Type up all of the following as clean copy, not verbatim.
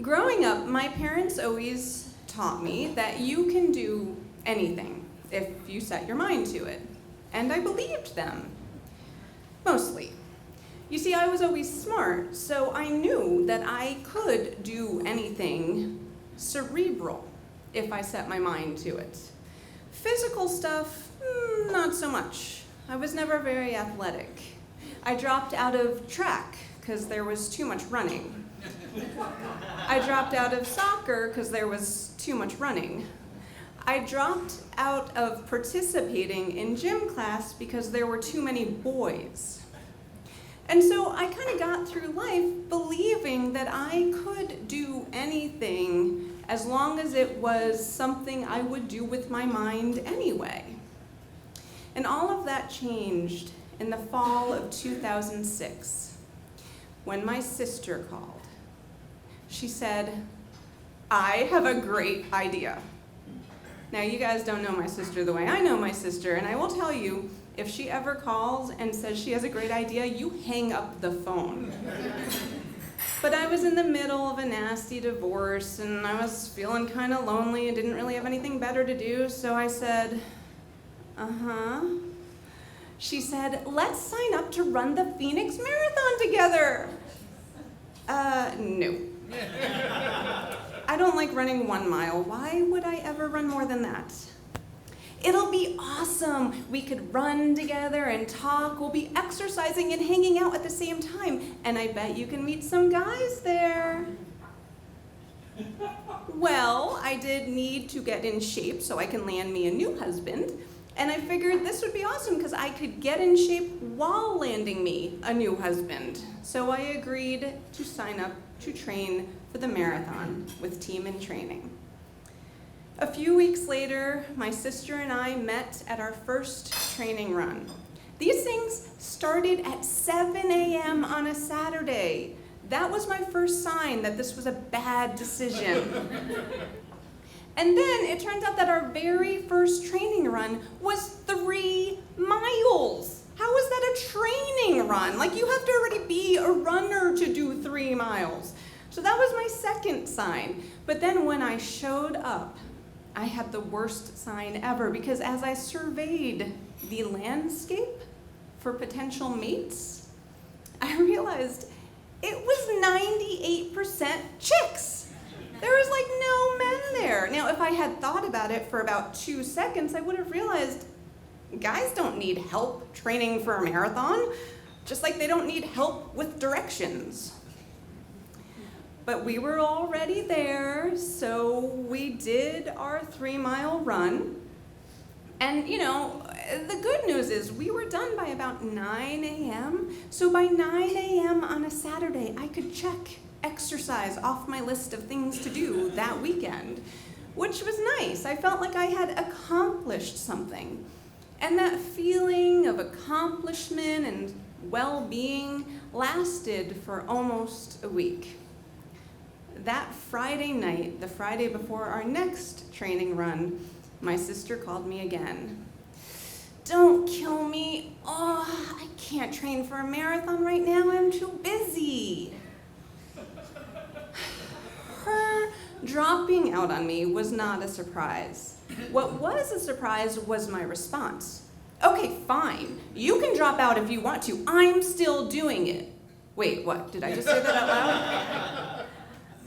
Growing up, my parents always taught me that you can do anything if you set your mind to it. And I believed them. Mostly. You see, I was always smart, so I knew that I could do anything cerebral if I set my mind to it. Physical stuff, not so much. I was never very athletic. I dropped out of track because there was too much running. I dropped out of soccer because there was too much running. I dropped out of participating in gym class because there were too many boys. And so I kind of got through life believing that I could do anything as long as it was something I would do with my mind anyway. And all of that changed in the fall of 2006 when my sister called. She said, "I have a great idea." Now, you guys don't know my sister the way I know my sister, and I will tell you, if she ever calls and says she has a great idea, you hang up the phone. But I was in the middle of a nasty divorce, and I was feeling kind of lonely and didn't really have anything better to do, so I said, uh-huh. She said, "Let's sign up to run the Phoenix Marathon together." No. I don't like running 1 mile. Why would I ever run more than that? "It'll be awesome. We could run together and talk. We'll be exercising and hanging out at the same time. And I bet you can meet some guys there." Well, I did need to get in shape so I can land me a new husband. And I figured this would be awesome because I could get in shape while landing me a new husband. So I agreed to sign up to train for the marathon with Team in Training. A few weeks later, my sister and I met at our first training run. These things started at 7 a.m. on a Saturday. That was my first sign that this was a bad decision. And then it turns out that our very first training run was 3 miles. How is that a training run? Like, you have to already be a runner to do 3 miles. So that was my second sign. But then when I showed up, I had the worst sign ever, because as I surveyed the landscape for potential mates, I realized it was 98% chicks. There was like no men there. Now, if I had thought about it for about 2 seconds, I would have realized guys don't need help training for a marathon, just like they don't need help with directions. But we were already there, so we did our 3-mile run. And you know, the good news is we were done by about 9 a.m. So by 9 a.m. on a Saturday, I could check exercise off my list of things to do that weekend, which was nice. I felt like I had accomplished something. And that feeling of accomplishment and well-being lasted for almost a week. That Friday night, the Friday before our next training run, my sister called me again. "Don't kill me. Oh, I can't train for a marathon right now. I'm too busy." Her dropping out on me was not a surprise. What was a surprise was my response. "Okay, fine. You can drop out if you want to. I'm still doing it." Wait, what? Did I just say that out loud?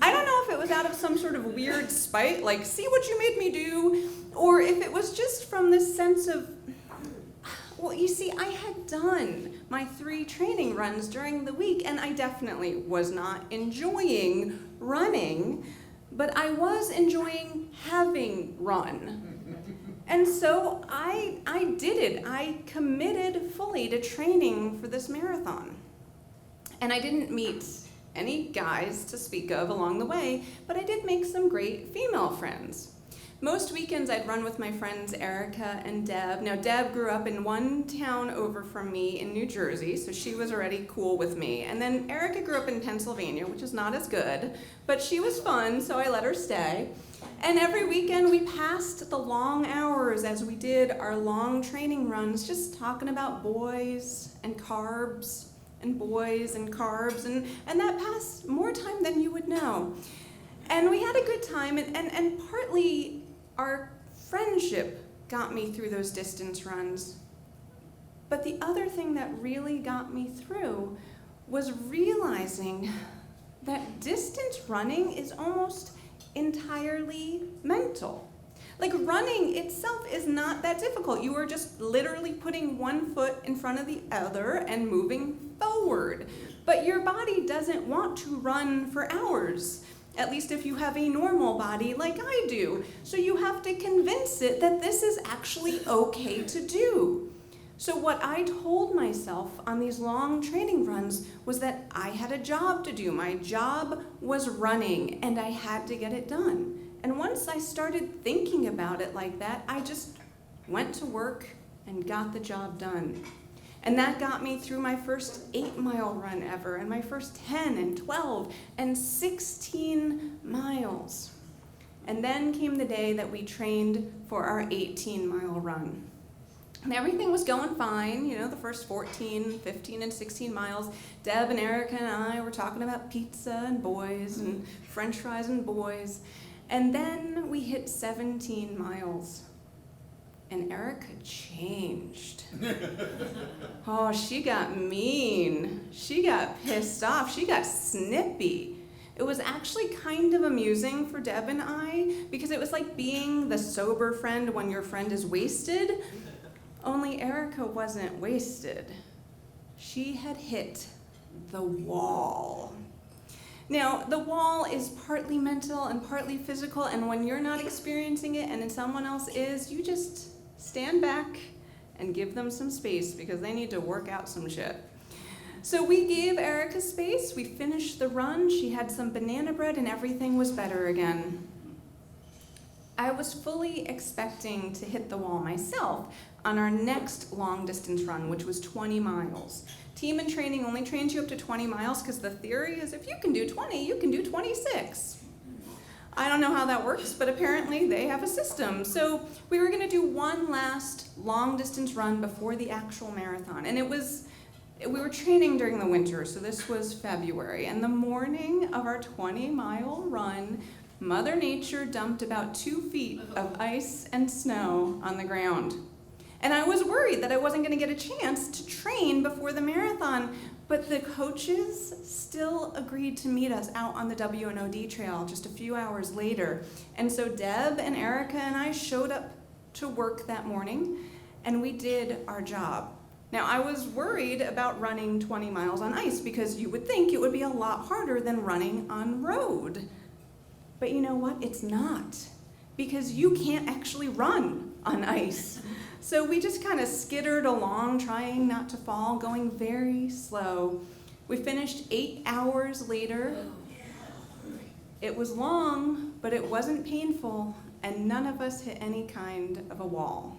I don't know if it was out of some sort of weird spite, like, "See what you made me do," or if it was just from this sense of, well, you see, I had done my 3 training runs during the week, and I definitely was not enjoying running, but I was enjoying having run. And so I did it. I committed fully to training for this marathon. And I didn't meet any guys to speak of along the way, but I did make some great female friends. Most weekends I'd run with my friends Erica and Deb. Now, Deb grew up in one town over from me in New Jersey, so she was already cool with me. And then Erica grew up in Pennsylvania, which is not as good, but she was fun, so I let her stay. And every weekend we passed the long hours as we did our long training runs, just talking about boys and carbs and boys and carbs, and that passed more time than you would know. And we had a good time, and partly our friendship got me through those distance runs. But the other thing that really got me through was realizing that distance running is almost entirely mental. Like, running itself is not that difficult. You are just literally putting one foot in front of the other and moving forward. But your body doesn't want to run for hours, at least if you have a normal body like I do. So you have to convince it that this is actually okay to do. So what I told myself on these long training runs was that I had a job to do. My job was running, and I had to get it done. And once I started thinking about it like that, I just went to work and got the job done. And that got me through my first 8-mile run ever, and my first 10 and 12 and 16 miles. And then came the day that we trained for our 18-mile run. And everything was going fine, the first 14, 15, and 16 miles. Deb and Erica and I were talking about pizza and boys and french fries and boys. And then we hit 17 miles. And Erica changed. Oh, she got mean. She got pissed off. She got snippy. It was actually kind of amusing for Deb and I, because it was like being the sober friend when your friend is wasted. Only Erica wasn't wasted. She had hit the wall. Now, the wall is partly mental and partly physical, and when you're not experiencing it and then someone else is, you just stand back and give them some space because they need to work out some shit. So we gave Erica space, we finished the run, she had some banana bread, and everything was better again. I was fully expecting to hit the wall myself on our next long distance run, which was 20 miles. Team in training only trains you up to 20 miles because the theory is if you can do 20, you can do 26. I don't know how that works, but apparently they have a system. So we were gonna do one last long distance run before the actual marathon. And we were training during the winter, so this was February. And the morning of our 20-mile run, Mother Nature dumped about 2 feet of ice and snow on the ground. And I was worried that I wasn't gonna get a chance to train before the marathon, but the coaches still agreed to meet us out on the W&OD trail just a few hours later. And so Deb and Erica and I showed up to work that morning, and we did our job. Now, I was worried about running 20 miles on ice because you would think it would be a lot harder than running on road. But you know what? It's not, because you can't actually run on ice. So we just kind of skittered along, trying not to fall, going very slow. We finished 8 hours later. It was long, but it wasn't painful, and none of us hit any kind of a wall.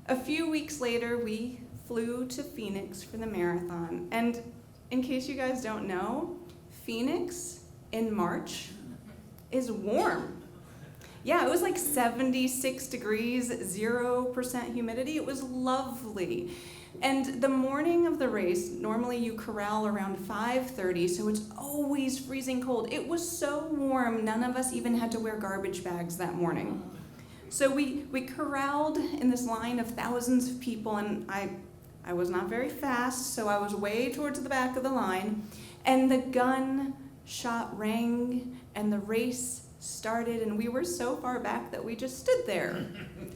A few weeks later, we flew to Phoenix for the marathon. And in case you guys don't know, Phoenix in March is warm. Yeah, it was like 76 degrees, 0% humidity. It was lovely. And the morning of the race, normally you corral around 5:30, so it's always freezing cold. It was so warm, none of us even had to wear garbage bags that morning. So we corralled in this line of thousands of people, and I was not very fast, so I was way towards the back of the line, and the gun shot rang, and the race started, and we were so far back that we just stood there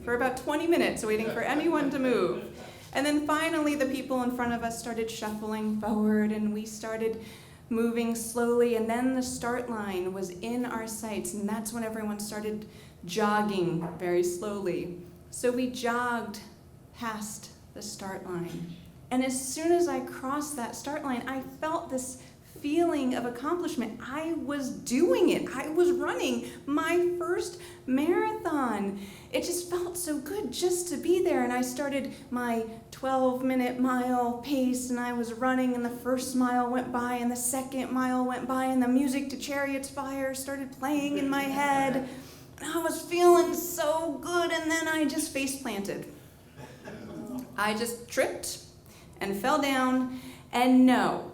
for about 20 minutes waiting for anyone to move. And then finally the people in front of us started shuffling forward, and we started moving slowly, and then the start line was in our sights, and that's when everyone started jogging very slowly. So we jogged past the start line. And as soon as I crossed that start line, I felt this feeling of accomplishment. I was doing it. I was running my first marathon. It just felt so good just to be there. And I started my 12-minute mile pace, and I was running, and the first mile went by, and the second mile went by, and the music to Chariots of Fire started playing in my head. And I was feeling so good, and then I just face planted. I just tripped and fell down, and no,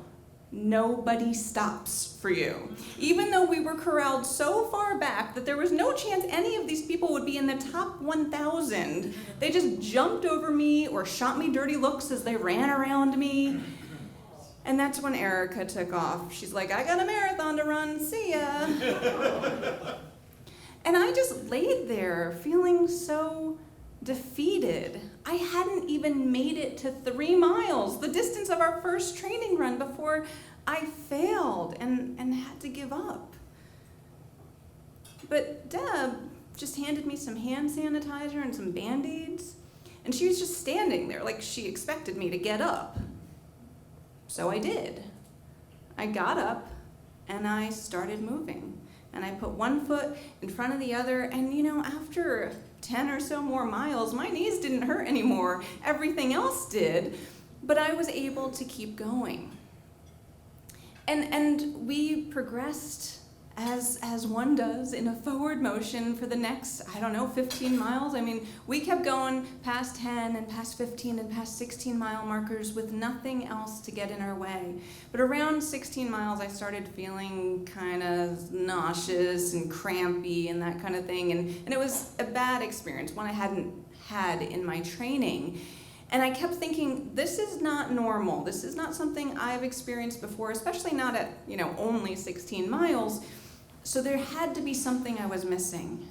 nobody stops for you. Even though we were corralled so far back that there was no chance any of these people would be in the top 1,000, they just jumped over me or shot me dirty looks as they ran around me. And that's when Erica took off. She's like, I got a marathon to run, see ya. And I just laid there feeling so defeated. I hadn't even made it to 3 miles, the distance of our first training run, before I failed and had to give up. But Deb just handed me some hand sanitizer and some Band-Aids, and she was just standing there like she expected me to get up. So I did. I got up and I started moving. And I put one foot in front of the other, and after 10 or so more miles, my knees didn't hurt anymore. Everything else did, but I was able to keep going. And we progressed as one does in a forward motion for the next, 15 miles. I mean, we kept going past 10 and past 15 and past 16 mile markers with nothing else to get in our way. But around 16 miles, I started feeling kind of nauseous and crampy and that kind of thing. And it was a bad experience, one I hadn't had in my training. And I kept thinking, this is not normal. This is not something I've experienced before, especially not at, only 16 miles. So there had to be something I was missing.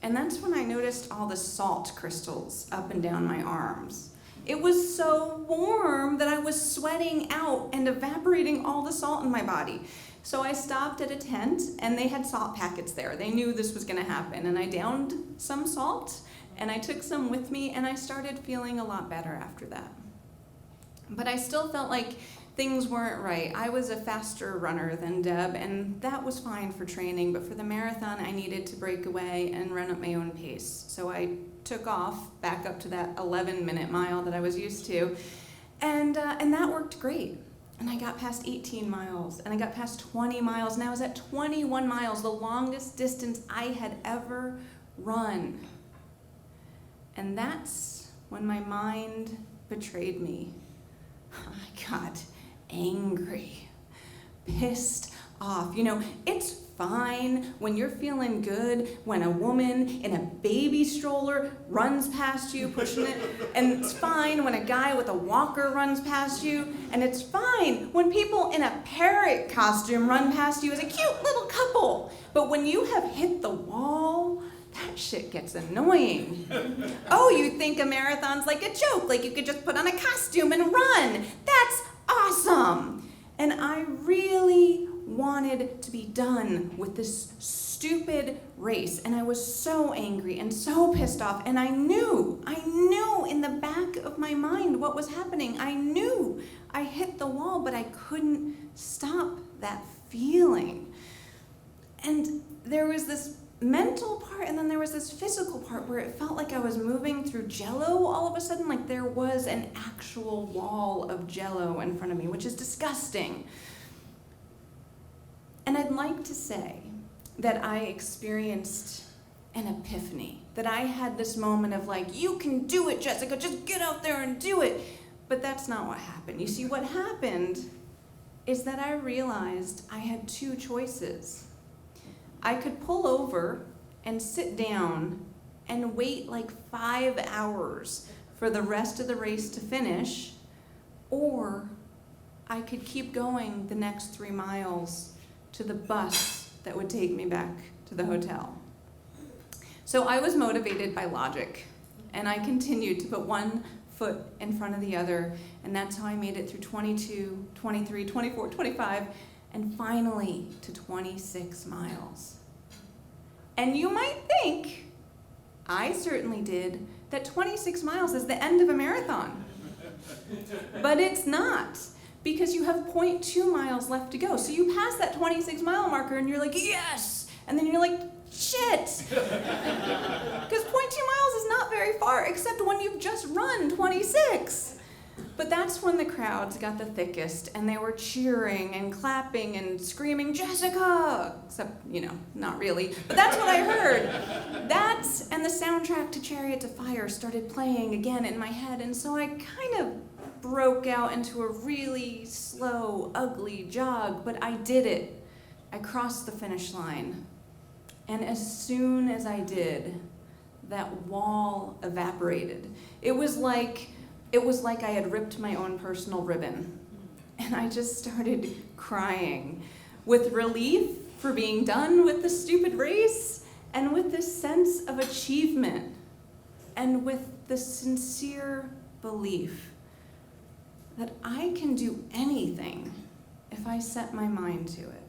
And that's when I noticed all the salt crystals up and down my arms. It was so warm that I was sweating out and evaporating all the salt in my body. So I stopped at a tent, and they had salt packets there. They knew this was going to happen. And I downed some salt, and I took some with me, and I started feeling a lot better after that. But I still felt like things weren't right. I was a faster runner than Deb, and that was fine for training, but for the marathon, I needed to break away and run at my own pace. So I took off back up to that 11-minute mile that I was used to, and that worked great. And I got past 18 miles, and I got past 20 miles, and I was at 21 miles, the longest distance I had ever run. And that's when my mind betrayed me. I got angry, pissed off. It's fine when you're feeling good, when a woman in a baby stroller runs past you, pushing it, and it's fine when a guy with a walker runs past you, and it's fine when people in a parrot costume run past you as a cute little couple. But when you have hit the wall, that shit gets annoying. Oh, you think a marathon's like a joke, like you could just put on a costume and run. That's awesome. And I really wanted to be done with this stupid race. And I was so angry and so pissed off. And I knew in the back of my mind what was happening. I knew I hit the wall, but I couldn't stop that feeling. And there was this mental part, and then there was this physical part where it felt like I was moving through Jell-O all of a sudden, like there was an actual wall of Jell-O in front of me, which is disgusting. And I'd like to say that I experienced an epiphany, that I had this moment of like, you can do it, Jessica, just get out there and do it. But that's not what happened. You see, what happened is that I realized I had 2 choices. I could pull over and sit down and wait like 5 hours for the rest of the race to finish, or I could keep going the next 3 miles to the bus that would take me back to the hotel. So I was motivated by logic, and I continued to put one foot in front of the other, and that's how I made it through 22, 23, 24, 25, and finally to 26 miles. And you might think, I certainly did, that 26 miles is the end of a marathon. But it's not, because you have 0.2 miles left to go. So you pass that 26 mile marker and you're like, yes! And then you're like, shit! Because 0.2 miles is not very far, except when you've just run 26. But that's when the crowds got the thickest, and they were cheering and clapping and screaming, Jessica! Except, not really. But that's what I heard. That and the soundtrack to Chariots of Fire started playing again in my head, and so I kind of broke out into a really slow, ugly jog, but I did it. I crossed the finish line. And as soon as I did, that wall evaporated. It was like I had ripped my own personal ribbon. And I just started crying with relief for being done with the stupid race, and with this sense of achievement, and with the sincere belief that I can do anything if I set my mind to it.